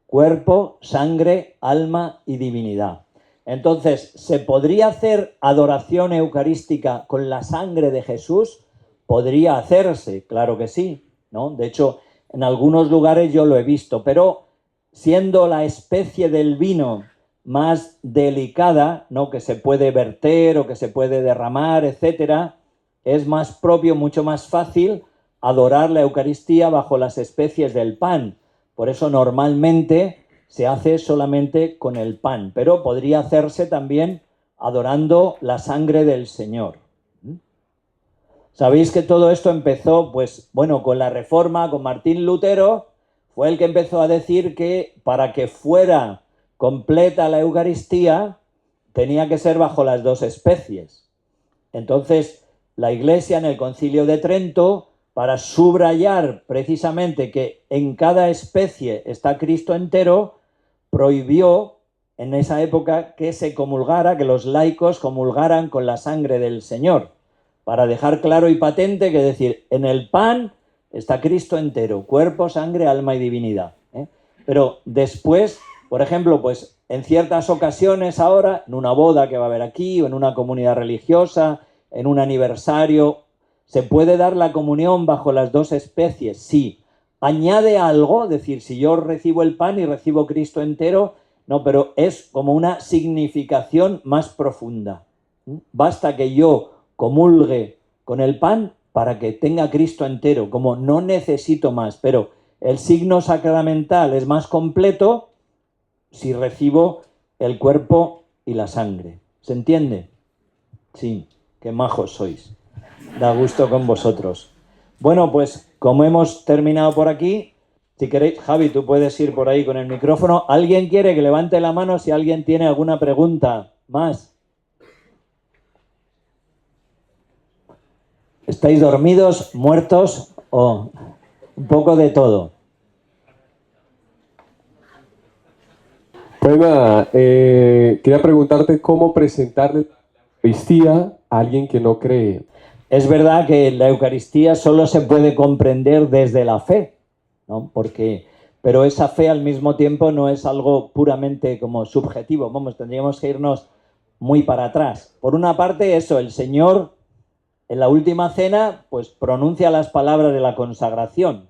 cuerpo, sangre, alma y divinidad. Entonces, ¿se podría hacer adoración eucarística con la sangre de Jesús? Podría hacerse, claro que sí, ¿no? De hecho, en algunos lugares yo lo he visto, pero siendo la especie del vino más delicada, ¿no? Que se puede verter o que se puede derramar, etcétera, es más propio, mucho más fácil adorar la Eucaristía bajo las especies del pan. Por eso normalmente se hace solamente con el pan, pero podría hacerse también adorando la sangre del Señor. Sabéis que todo esto empezó, pues, bueno, con la Reforma, con Martín Lutero, fue el que empezó a decir que para que fuera completa la Eucaristía tenía que ser bajo las dos especies. Entonces, la Iglesia en el Concilio de Trento, para subrayar precisamente que en cada especie está Cristo entero, prohibió en esa época que se comulgara, que los laicos comulgaran con la sangre del Señor, para dejar claro y patente que decir, en el pan está Cristo entero, cuerpo, sangre, alma y divinidad, ¿eh? Pero después, por ejemplo, pues en ciertas ocasiones ahora, en una boda que va a haber aquí, o en una comunidad religiosa, en un aniversario, ¿se puede dar la comunión bajo las dos especies? Sí. ¿Añade algo? Es decir, si yo recibo el pan y recibo Cristo entero, no, pero es como una significación más profunda. Basta que yo comulgue con el pan para que tenga Cristo entero, como no necesito más, pero el signo sacramental es más completo si recibo el cuerpo y la sangre. ¿Se entiende? Sí, qué majos sois. Da gusto con vosotros. Bueno, pues como hemos terminado por aquí, si queréis, Javi, tú puedes ir por ahí con el micrófono. ¿Alguien quiere que levante la mano si alguien tiene alguna pregunta más? ¿Estáis dormidos, muertos o un poco de todo? Pues nada, quería preguntarte cómo presentarle la Eucaristía a alguien que no cree. Es verdad que la Eucaristía solo se puede comprender desde la fe, ¿no? Pero esa fe al mismo tiempo no es algo puramente como subjetivo. Vamos, tendríamos que irnos muy para atrás. Por una parte, eso, el Señor en la última cena, pues pronuncia las palabras de la consagración.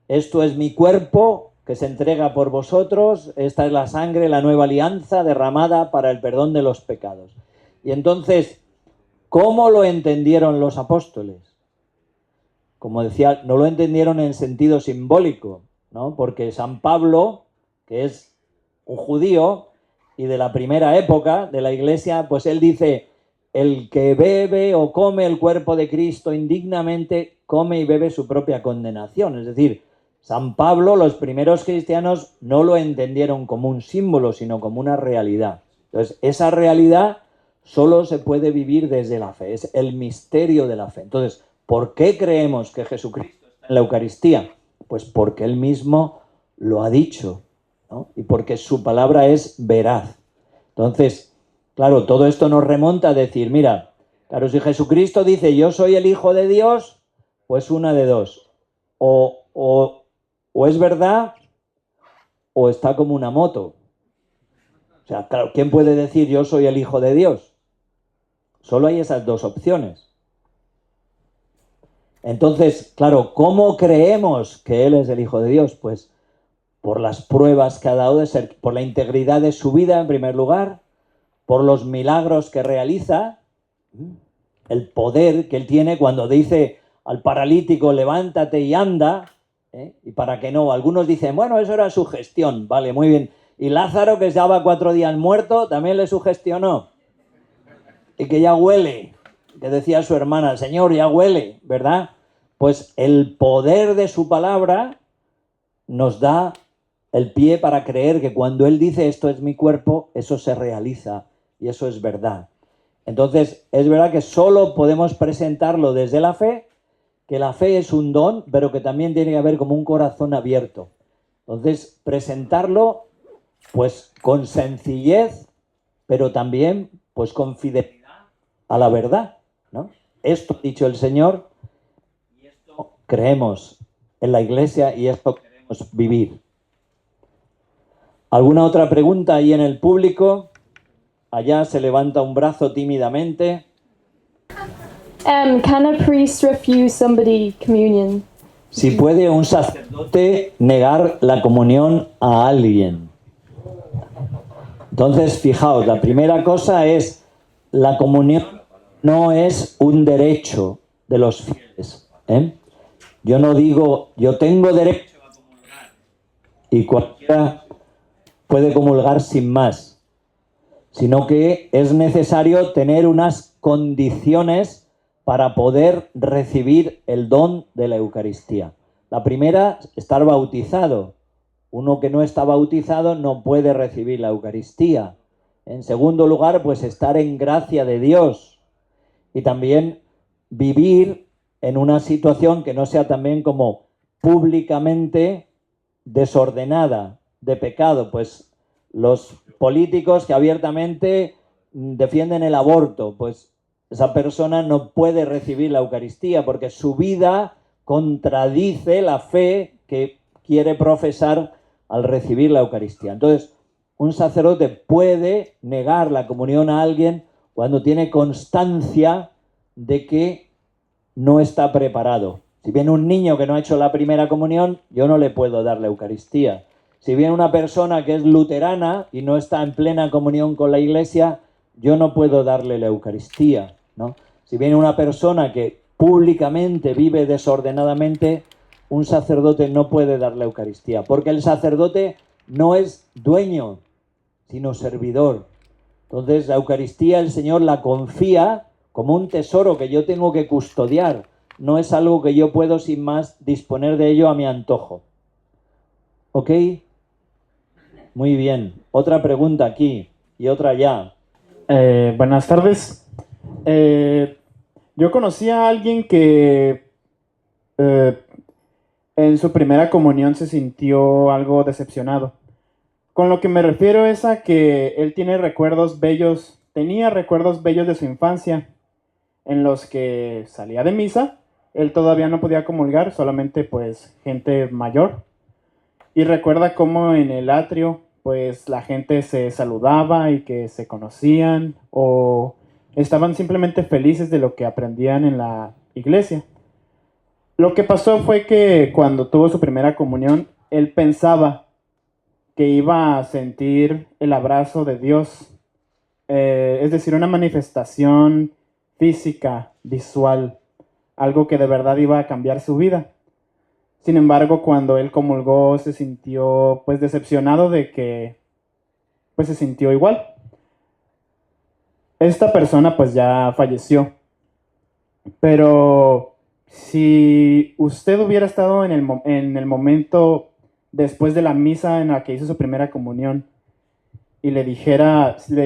Esto es mi cuerpo que se entrega por vosotros, esta es la sangre, la nueva alianza derramada para el perdón de los pecados. Y entonces, ¿cómo lo entendieron los apóstoles? Como decía, no lo entendieron en sentido simbólico, ¿no? Porque San Pablo, que es un judío y de la primera época de la Iglesia, pues él dice, el que bebe o come el cuerpo de Cristo indignamente, come y bebe su propia condenación. Es decir, San Pablo, los primeros cristianos no lo entendieron como un símbolo, sino como una realidad. Entonces, esa realidad solo se puede vivir desde la fe, es el misterio de la fe. Entonces, ¿por qué creemos que Jesucristo está en la Eucaristía? Pues porque Él mismo lo ha dicho, ¿no? Y porque su palabra es veraz. Entonces, claro, todo esto nos remonta a decir, mira, claro, si Jesucristo dice yo soy el Hijo de Dios, pues una de dos. O es verdad o está como una moto. O sea, claro, ¿quién puede decir yo soy el Hijo de Dios? Solo hay esas dos opciones. Entonces, claro, ¿cómo creemos que Él es el Hijo de Dios? Pues por las pruebas que ha dado de ser, por la integridad de su vida en primer lugar, por los milagros que realiza, el poder que Él tiene cuando dice al paralítico levántate y anda, y para que no, algunos dicen, bueno, eso era sugestión, vale, muy bien. Y Lázaro, que estaba 4 días muerto, también le sugestionó. Y que ya huele, que decía su hermana, Señor, ya huele, ¿verdad? Pues el poder de su palabra nos da el pie para creer que cuando Él dice esto es mi cuerpo, eso se realiza y eso es verdad. Entonces, es verdad que solo podemos presentarlo desde la fe, que la fe es un don, pero que también tiene que haber como un corazón abierto. Entonces, presentarlo pues con sencillez, pero también pues con fidelidad a la verdad, ¿no? Esto ha dicho el Señor y esto creemos en la Iglesia y esto queremos vivir. ¿Alguna otra pregunta ahí en el público? Allá se levanta un brazo tímidamente. Can a priest refuse somebody communion? Si puede un sacerdote negar la comunión a alguien. Entonces, fijaos, la primera cosa es, la comunión no es un derecho de los fieles, ¿eh? Yo no digo, yo tengo derecho a comulgar y cualquiera puede comulgar sin más, sino que es necesario tener unas condiciones para poder recibir el don de la Eucaristía. La primera, estar bautizado. Uno que no está bautizado no puede recibir la Eucaristía. En segundo lugar, pues estar en gracia de Dios y también vivir en una situación que no sea también como públicamente desordenada, de pecado. Pues los políticos que abiertamente defienden el aborto, pues esa persona no puede recibir la Eucaristía porque su vida contradice la fe que quiere profesar al recibir la Eucaristía. Entonces, un sacerdote puede negar la comunión a alguien cuando tiene constancia de que no está preparado. Si viene un niño que no ha hecho la primera comunión, yo no le puedo dar la Eucaristía. Si viene una persona que es luterana y no está en plena comunión con la Iglesia, yo no puedo darle la Eucaristía, ¿no? Si viene una persona que públicamente vive desordenadamente, un sacerdote no puede dar la Eucaristía, porque el sacerdote no es dueño, sino servidor. Entonces, la Eucaristía el Señor la confía como un tesoro que yo tengo que custodiar. No es algo que yo puedo sin más disponer de ello a mi antojo. ¿Ok? Muy bien. Otra pregunta aquí y otra allá. Buenas tardes. Yo conocí a alguien que en su primera comunión se sintió algo decepcionado. Con lo que me refiero es a que él tenía recuerdos bellos de su infancia, en los que salía de misa, él todavía no podía comulgar, solamente pues gente mayor, y recuerda cómo en el atrio pues la gente se saludaba y que se conocían o estaban simplemente felices de lo que aprendían en la iglesia. Lo que pasó fue que cuando tuvo su primera comunión, él pensaba que iba a sentir el abrazo de Dios, es decir, una manifestación física, visual, algo que de verdad iba a cambiar su vida. Sin embargo, cuando él comulgó, se sintió pues decepcionado de que pues se sintió igual. Esta persona pues ya falleció. Pero si usted hubiera estado en el momento después de la misa en la que hizo su primera comunión y le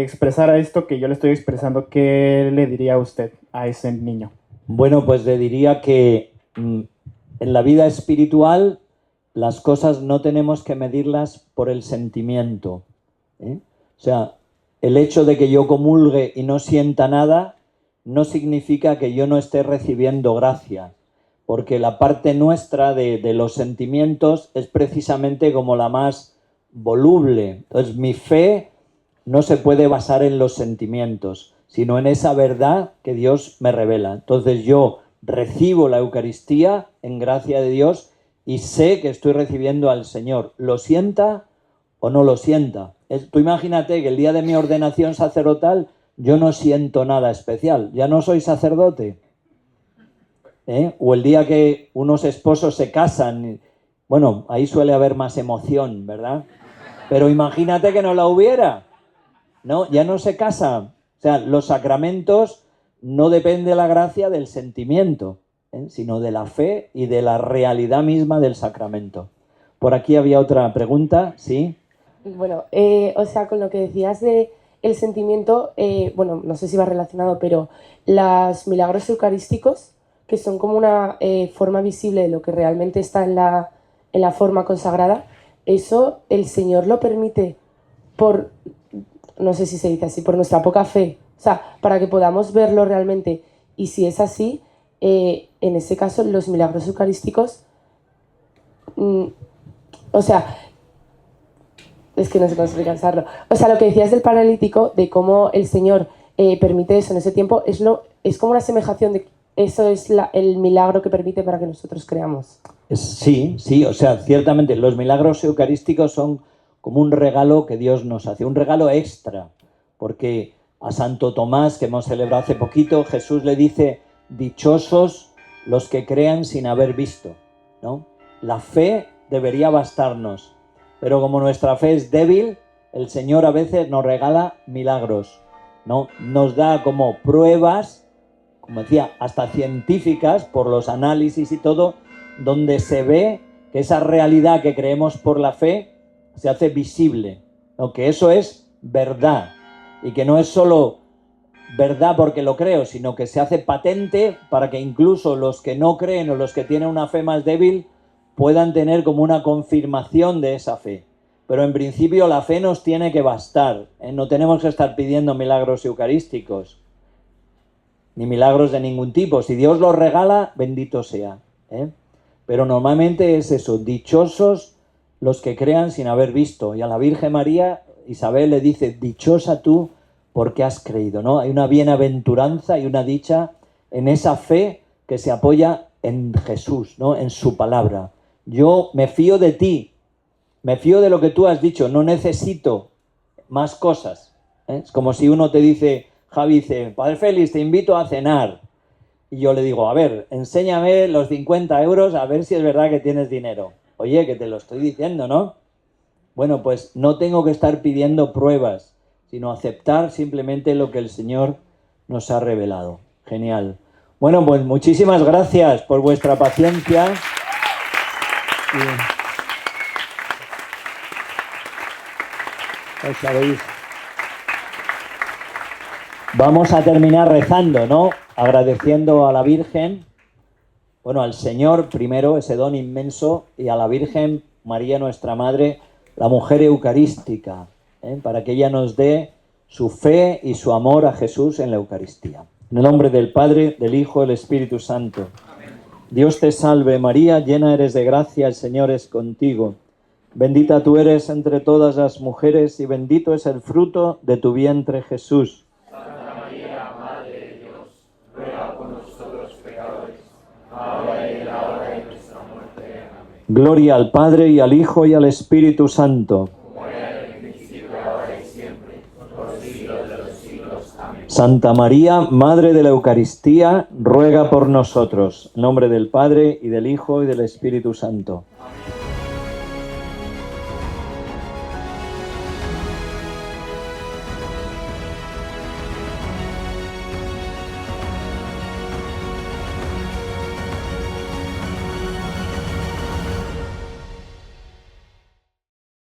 expresara esto que yo le estoy expresando, ¿qué le diría usted a ese niño? Bueno, pues le diría que en la vida espiritual las cosas no tenemos que medirlas por el sentimiento, ¿eh? O sea, el hecho de que yo comulgue y no sienta nada no significa que yo no esté recibiendo gracia, porque la parte nuestra de los sentimientos es precisamente como la más voluble. Entonces, mi fe no se puede basar en los sentimientos, sino en esa verdad que Dios me revela. Entonces, yo recibo la Eucaristía en gracia de Dios y sé que estoy recibiendo al Señor, lo sienta o no lo sienta. Tú imagínate que el día de mi ordenación sacerdotal yo no siento nada especial, ya no soy sacerdote. O el día que unos esposos se casan, bueno, ahí suele haber más emoción, ¿verdad? Pero imagínate que no la hubiera, ¿no? Ya no se casa. O sea, los sacramentos no depende la gracia del sentimiento, sino de la fe y de la realidad misma del sacramento. Por aquí había otra pregunta, ¿sí? Bueno, o sea, con lo que decías de el sentimiento, bueno, no sé si va relacionado, pero los milagros eucarísticos, que son como una forma visible de lo que realmente está en la forma consagrada, eso el Señor lo permite por, no sé si se dice así, por nuestra poca fe, o sea, para que podamos verlo realmente. Y si es así, en ese caso los milagros eucarísticos, o sea, es que no sé cómo explicarlo. O sea, lo que decías del paralítico, de cómo el Señor permite eso en ese tiempo, es como una asemejación de eso es el milagro que permite para que nosotros creamos. Sí, o sea, ciertamente los milagros eucarísticos son como un regalo que Dios nos hace, un regalo extra, porque a Santo Tomás, que hemos celebrado hace poquito, Jesús le dice, dichosos los que crean sin haber visto, ¿no? La fe debería bastarnos, pero como nuestra fe es débil, el Señor a veces nos regala milagros, ¿no? Nos da como pruebas, como decía, hasta científicas, por los análisis y todo, donde se ve que esa realidad que creemos por la fe se hace visible, ¿no? Que eso es verdad, y que no es solo verdad porque lo creo, sino que se hace patente para que incluso los que no creen o los que tienen una fe más débil puedan tener como una confirmación de esa fe. Pero en principio la fe nos tiene que bastar, ¿eh? No tenemos que estar pidiendo milagros eucarísticos, ni milagros de ningún tipo. Si Dios los regala, bendito sea, ¿eh? Pero normalmente es eso, dichosos los que crean sin haber visto. Y a la Virgen María, Isabel le dice, dichosa tú porque has creído, ¿no? Hay una bienaventuranza y una dicha en esa fe que se apoya en Jesús, ¿no? En su palabra. Yo me fío de ti, me fío de lo que tú has dicho, no necesito más cosas, ¿eh? Es como si uno te dice, Javi dice, Padre Félix, te invito a cenar. Y yo le digo, a ver, enséñame los 50 euros a ver si es verdad que tienes dinero. Oye, que te lo estoy diciendo, ¿no? Bueno, pues no tengo que estar pidiendo pruebas, sino aceptar simplemente lo que el Señor nos ha revelado. Genial. Bueno, pues muchísimas gracias por vuestra paciencia. Vamos a terminar rezando, ¿no? Agradeciendo a la Virgen, bueno, al Señor primero, ese don inmenso, y a la Virgen María, nuestra Madre, la mujer eucarística, para que ella nos dé su fe y su amor a Jesús en la Eucaristía. En el nombre del Padre, del Hijo, del Espíritu Santo. Dios te salve María, llena eres de gracia, el Señor es contigo. Bendita tú eres entre todas las mujeres y bendito es el fruto de tu vientre Jesús. Santa María, Madre de Dios, ruega por nosotros pecadores, ahora y en la hora de nuestra muerte. Amén. Gloria al Padre y al Hijo y al Espíritu Santo. Como era en el principio, ahora y siempre, por los siglos de los siglos. Amén. Santa María, Madre de la Eucaristía, ruega por nosotros. En nombre del Padre, y del Hijo, y del Espíritu Santo.